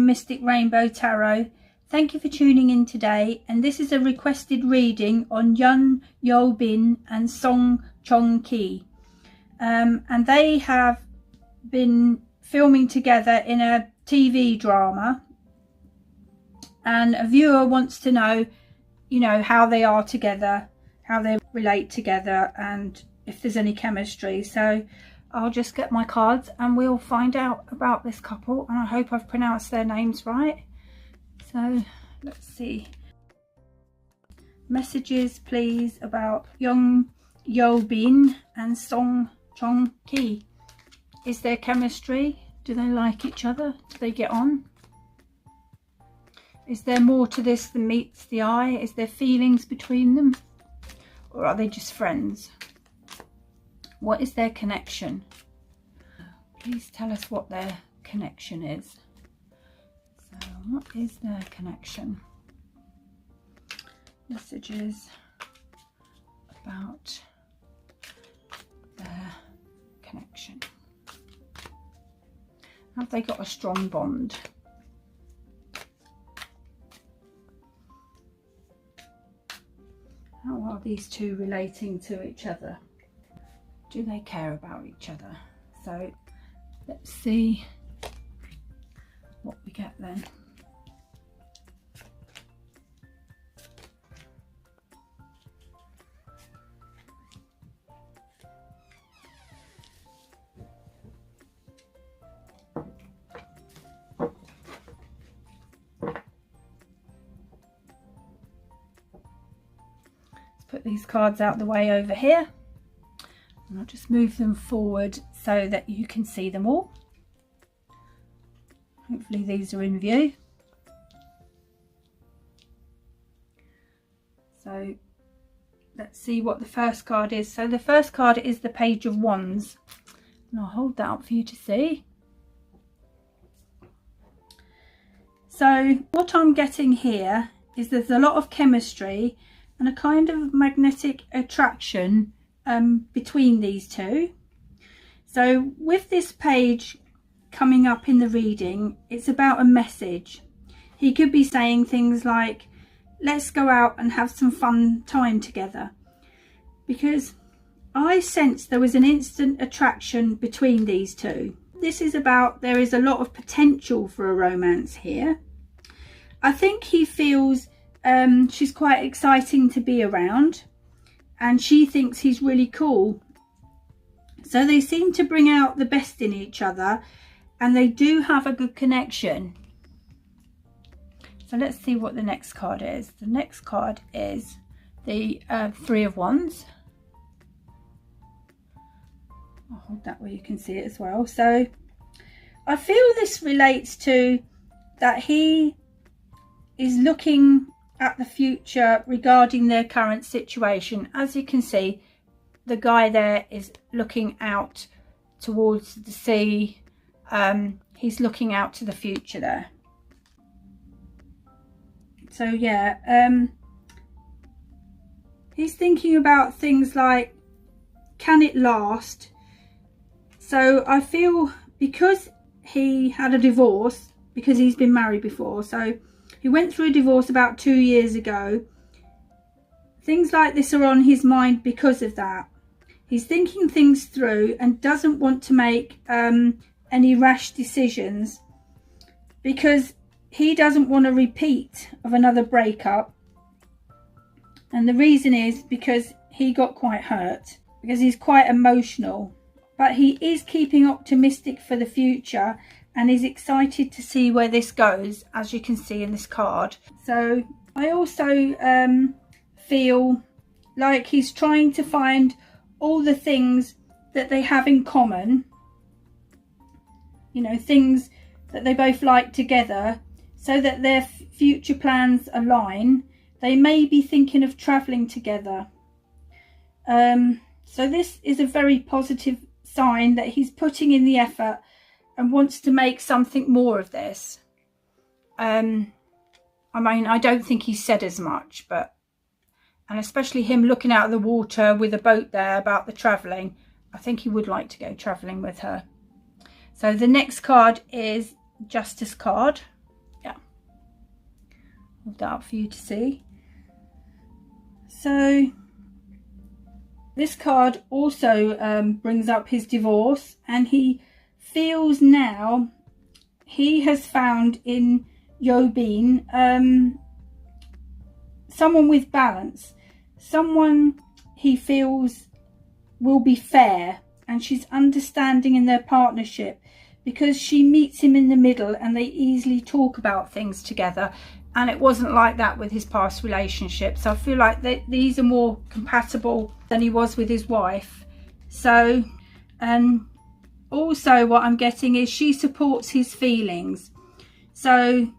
Mystic Rainbow Tarot. Thank you for tuning in today, and this is a requested reading on JEON Yeo-BIN and Joong-ki. And they have been filming together in a TV drama, and a viewer wants to know, you know, how they are together, how they relate together, and if there's any chemistry. So I'll just get my cards and we'll find out about this couple, and I hope I've pronounced their names right. So let's see. Messages please about JEON Yeo-BIN and Joong-ki. Is there chemistry? Do they like each other? Do they get on? Is there more to this than meets the eye? Is there feelings between them? Or are they just friends? What is their connection? Please tell us what their connection is. So what is their connection? Messages about their connection. Have they got a strong bond? How are these two relating to each other? Do they care about each other? So let's see what we get then. Let's put these cards out the way over here. And I'll just move them forward so that you can see them all. Hopefully these are in view. So let's see what the first card is. So the first card is the Page of Wands. And I'll hold that up for you to see. So what I'm getting here is there's a lot of chemistry and a kind of magnetic attraction between these two. So with this page coming up in the reading, it's about a message. He could be saying things like, let's go out and have some fun time together, because I sense there was an instant attraction between these two. This is about, there is a lot of potential for a romance here. I think he feels she's quite exciting to be around, and she thinks he's really cool. So they seem to bring out the best in each other, and they do have a good connection. So let's see what the next card is. The next card is the Three of Wands. I'll hold that where you can see it as well. So I feel this relates to that he is looking at the future regarding their current situation. As you can see, the guy there is looking out towards the sea. He's looking out to the future there. So yeah, he's thinking about things like, can it last? So I feel because he had a divorce, because he's been married before, so he went through a divorce about 2 years ago. Things like this are on his mind because of that. He's thinking things through and doesn't want to make any rash decisions, because he doesn't want a repeat of another breakup. And the reason is because he got quite hurt, because he's quite emotional. But he is keeping optimistic for the future and is excited to see where this goes, as you can see in this card. So I also feel like he's trying to find all the things that they have in common, you know, things that they both like together, so that their future plans align. They may be thinking of travelling together. So this is a very positive sign that he's putting in the effort and wants to make something more of this. I mean, I don't think he said as much, but, and especially him looking out of the water with a boat there about the travelling, I think he would like to go travelling with her. So the next card is Justice card. Hold that up for you to see. So this card also brings up his divorce, and he feels now he has found in Yeon someone with balance, someone he feels will be fair, and she's understanding in their partnership because she meets him in the middle and they easily talk about things together. And it wasn't like that with his past relationships. So I feel like these are more compatible than he was with his wife. So, and also what I'm getting is she supports his feelings. So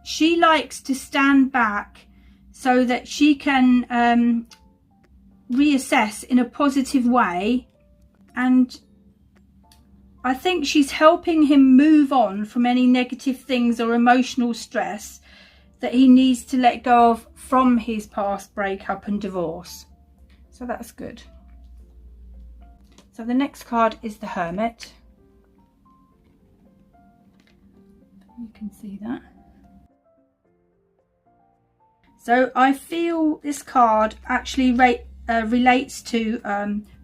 she likes to stand back so that she can reassess in a positive way. And I think she's helping him move on from any negative things or emotional stress that he needs to let go of from his past breakup and divorce. So that's good. So the next card is the Hermit. You can see that. So I feel this card actually relates to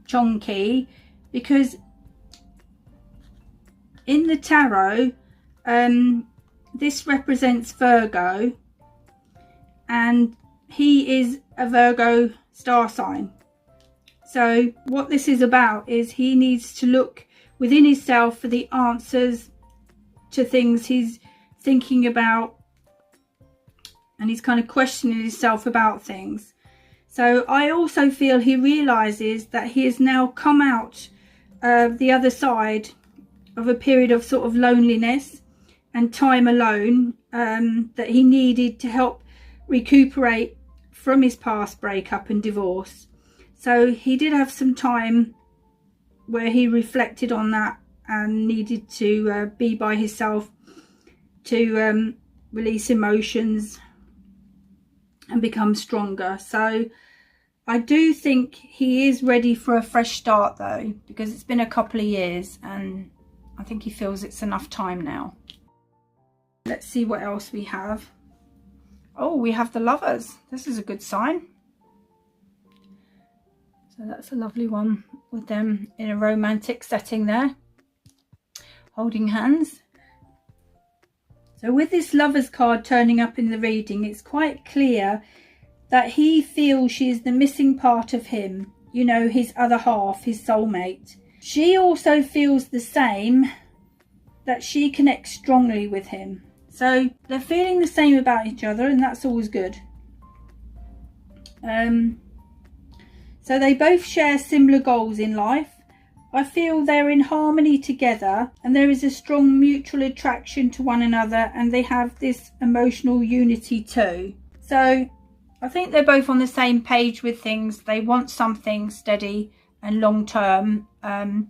Joong-ki, because in the tarot, this represents Virgo, and he is a Virgo star sign. So what this is about is he needs to look within himself for the answers to things he's thinking about, and he's kind of questioning himself about things. So I also feel he realizes that he has now come out the other side of a period of sort of loneliness and time alone that he needed to help recuperate from his past breakup and divorce. So he did have some time where he reflected on that and needed to be by himself to release emotions and become stronger. So I do think he is ready for a fresh start though, because it's been a couple of years and I think he feels it's enough time now. Let's see what else we have. Oh, we have the Lovers. This is a good sign. So that's a lovely one with them in a romantic setting there, holding hands. So with this Lovers card turning up in the reading, it's quite clear that he feels she is the missing part of him, you know, his other half, his soulmate. She also feels the same, that she connects strongly with him. So they're feeling the same about each other, and that's always good. So they both share similar goals in life. I feel they're in harmony together, and there is a strong mutual attraction to one another, and they have this emotional unity too. So I think they're both on the same page with things. They want something steady and long term. And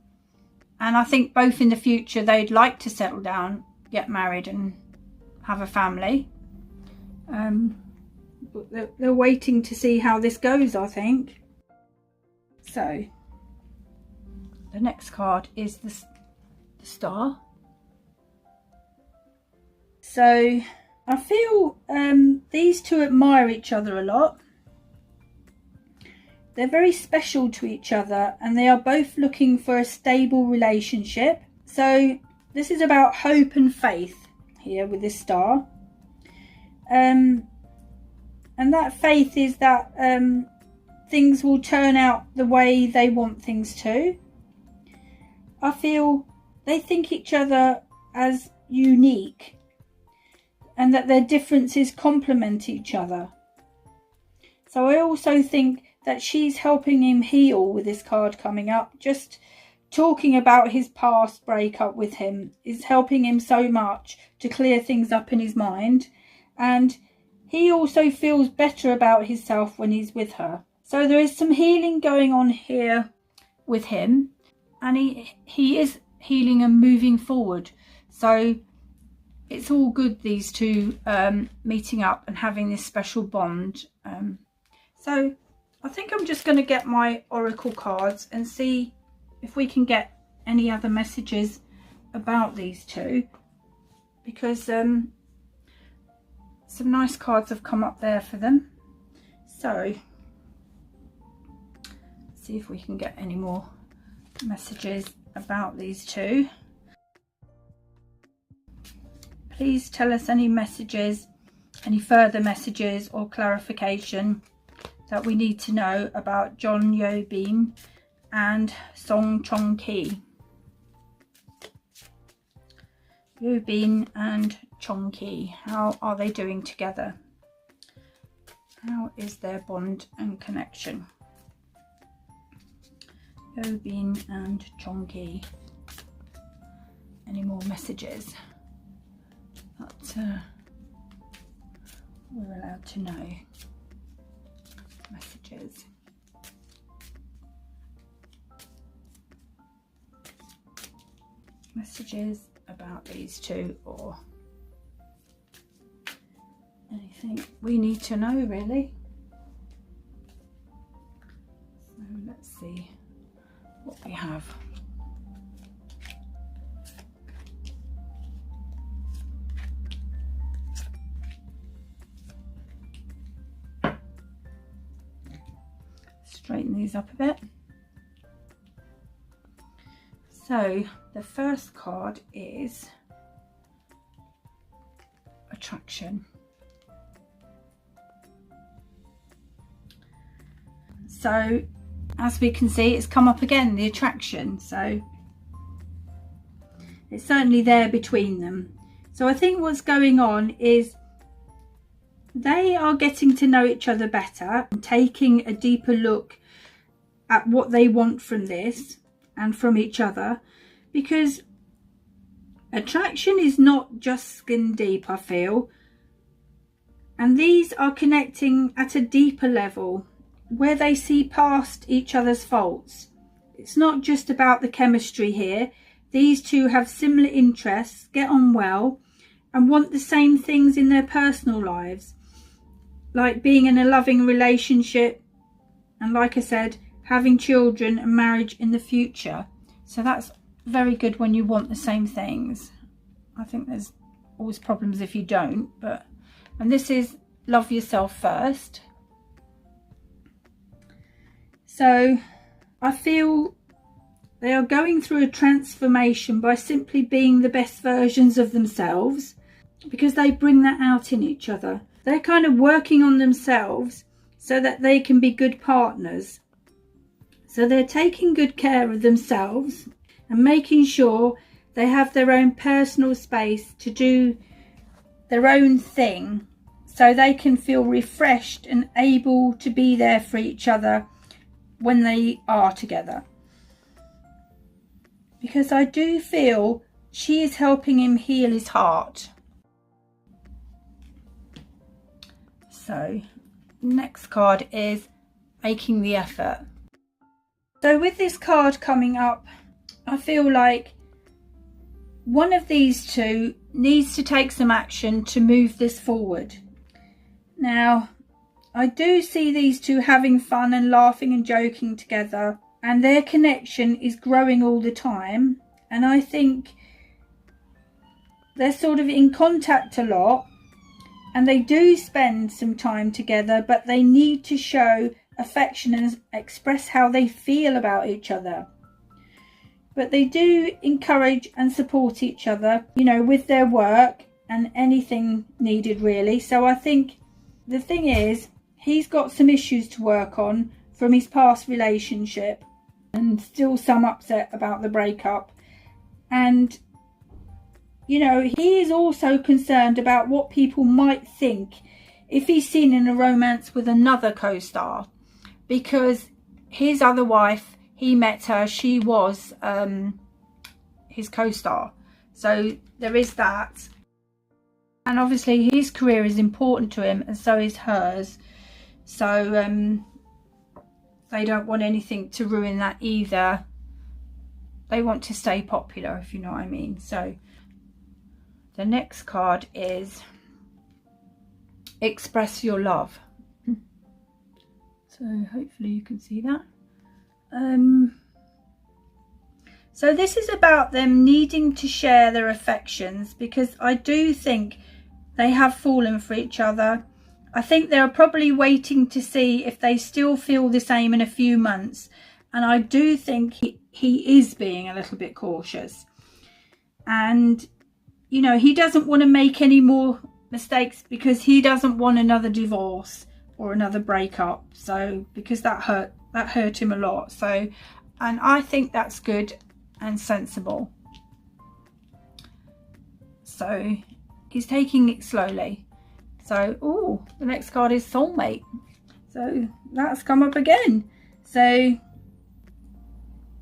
I think both in the future they'd like to settle down, get married and have a family. They're waiting to see how this goes, I think. So the next card is the Star. So I feel these two admire each other a lot. They're very special to each other, and they are both looking for a stable relationship. So this is about hope and faith here with this Star. And that faith is that things will turn out the way they want things to. I feel they think each other as unique, and that their differences complement each other. So I also think that she's helping him heal with this card coming up. Just talking about his past breakup with him is helping him so much to clear things up in his mind. And he also feels better about himself when he's with her. So there is some healing going on here with him. And he is healing and moving forward. So it's all good, these two meeting up and having this special bond. So I think I'm just going to get my oracle cards and see if we can get any other messages about these two. Because some nice cards have come up there for them. So see if we can get any more messages about these two. Please tell us any messages, any further messages or clarification that we need to know about JEON Yeo-BIN and Joong-ki. Yeo-BIN and Joong-ki, how are they doing together? How is their bond and connection? Yeo-BIN and Joong-ki. Any more messages that we're allowed to know? Messages. Messages about these two, or anything we need to know really. So let's see what we have. Straighten these up a bit. So the first card is attraction. So as we can see, it's come up again, the attraction. So it's certainly there between them. So I think what's going on is they are getting to know each other better and taking a deeper look at what they want from this and from each other, because attraction is not just skin deep, I feel, and these are connecting at a deeper level where they see past each other's faults. It's not just about the chemistry here. These two have similar interests, get on well, and want the same things in their personal lives, like being in a loving relationship and, like I said, having children and marriage in the future. So that's very good when you want the same things. I think there's always problems if you don't, and this is love yourself first. So I feel they are going through a transformation by simply being the best versions of themselves, because they bring that out in each other. They're kind of working on themselves so that they can be good partners. So they're taking good care of themselves and making sure they have their own personal space to do their own thing, so they can feel refreshed and able to be there for each other when they are together. Because I do feel she is helping him heal his heart. So next card is making the effort. So with this card coming up, I feel like one of these two needs to take some action to move this forward. Now, I do see these two having fun and laughing and joking together, and their connection is growing all the time, and I think they're sort of in contact a lot, and they do spend some time together, but they need to show affection and express how they feel about each other. But they do encourage and support each other, you know, with their work and anything needed really. So I think the thing is, he's got some issues to work on from his past relationship, and still some upset about the breakup. And, you know, he is also concerned about what people might think if he's seen in a romance with another co-star, because his other wife, he met her, she was his co-star. So there is that. And obviously his career is important to him, and so is hers. So they don't want anything to ruin that either. They want to stay popular, if you know what I mean. So the next card is express your love. So hopefully you can see that. So this is about them needing to share their affections, because I do think they have fallen for each other. I think they're probably waiting to see if they still feel the same in a few months. And I do think he is being a little bit cautious. And, you know, he doesn't want to make any more mistakes because he doesn't want another divorce or another breakup. So, because that hurt him a lot. So, and I think that's good and sensible. So, he's taking it slowly. So, oh, the next card is soulmate. So that's come up again. So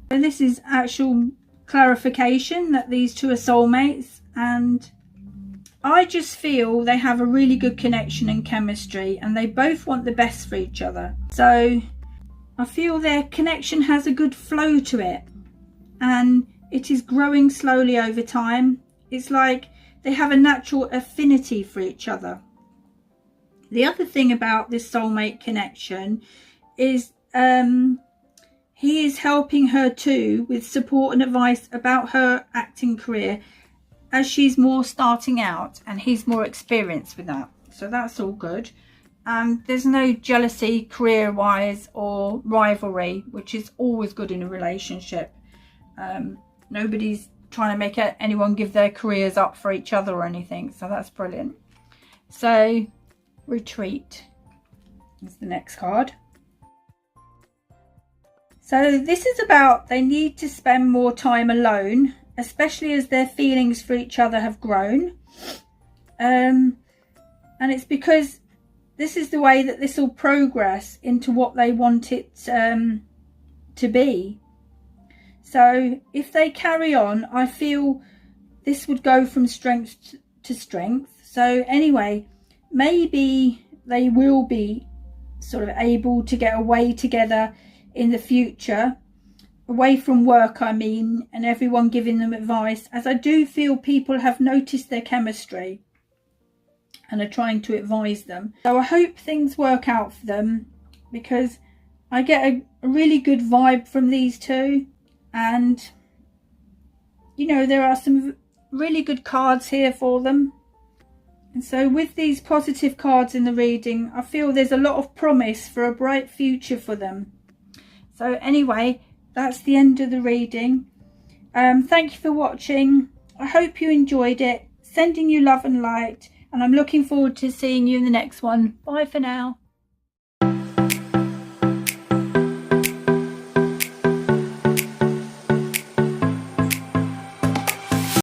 this is actual clarification that these two are soulmates, and I just feel they have a really good connection and chemistry, and they both want the best for each other. So I feel their connection has a good flow to it, and it is growing slowly over time. It's like they have a natural affinity for each other. The other thing about this soulmate connection is he is helping her too with support and advice about her acting career, as she's more starting out and he's more experienced with that. So that's all good. There's no jealousy career wise or rivalry, which is always good in a relationship. Nobody's trying to make anyone give their careers up for each other or anything. So that's brilliant. So retreat is the next card. So this is about they need to spend more time alone, especially as their feelings for each other have grown. And it's because this is the way that this will progress into what they want it to be. So if they carry on, I feel this would go from strength to strength. So anyway, maybe they will be sort of able to get away together in the future, away from work I mean, and everyone giving them advice, as I do feel people have noticed their chemistry and are trying to advise them. So I hope things work out for them, because I get a really good vibe from these two, and you know, there are some really good cards here for them. And so with these positive cards in the reading, I feel there's a lot of promise for a bright future for them. So anyway, that's the end of the reading. Thank you for watching. I hope you enjoyed it. Sending you love and light, and I'm looking forward to seeing you in the next one. Bye for now.